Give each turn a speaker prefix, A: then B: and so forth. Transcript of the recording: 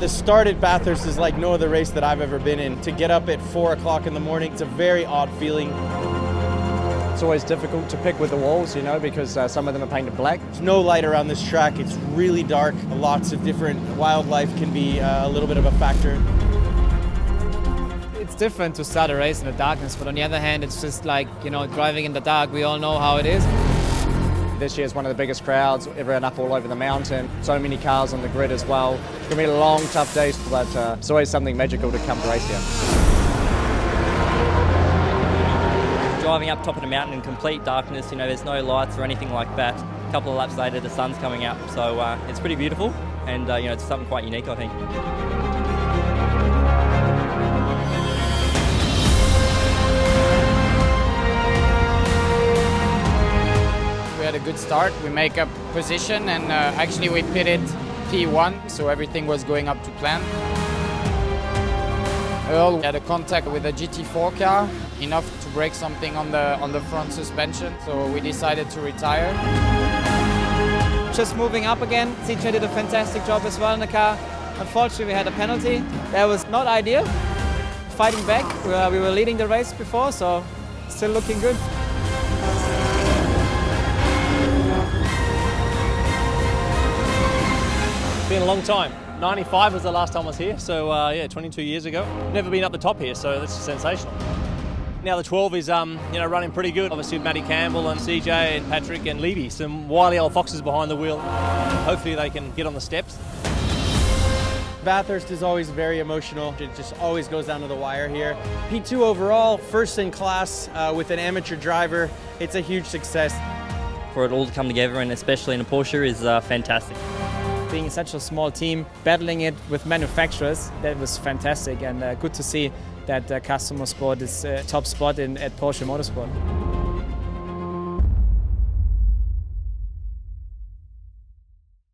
A: The start at Bathurst is like no other race that I've ever been in. To get up at 4 o'clock in the morning, it's a very odd feeling.
B: It's always difficult to pick with the walls, you know, because some of them are painted black.
A: There's no light around this track. It's really dark. Lots of different wildlife can be a little bit of a factor.
C: It's different to start a race in the darkness, but on the other hand, it's just like, you know, driving in the dark. We all know how it is.
B: This year is one of the biggest crowds, everyone up all over the mountain. So many cars on the grid as well. It's going to be a long, tough day, but it's always something magical to come to race here.
D: Driving up top of the mountain in complete darkness, you know, there's no lights or anything like that. A couple of laps later, the sun's coming up, so it's pretty beautiful, and you know, it's something quite unique, I think.
C: We had a good start. We make up position, and actually we pitted P1, so everything was going up to plan. Earl had a contact with a GT4 car, enough to break something on the front suspension, so we decided to retire. Just moving up again, CJ did a fantastic job as well in the car. Unfortunately, we had a penalty. That was not ideal. Fighting back, we were leading the race before, so still looking good.
E: It's been a long time. 95 was the last time I was here, so yeah, 22 years ago. Never been up the top here, so that's sensational. Now the 12 is you know, running pretty good. Obviously with Matty Campbell and CJ and Patrick and Levy, some wily old foxes behind the wheel. Hopefully they can get on the steps.
A: Bathurst is always very emotional. It just always goes down to the wire here. P2 overall, first in class with an amateur driver. It's a huge success.
D: For it all to come together, and especially in a Porsche, is fantastic.
C: Being such a small team, battling it with manufacturers, that was fantastic, and good to see that Customer Sport is top spot at Porsche Motorsport.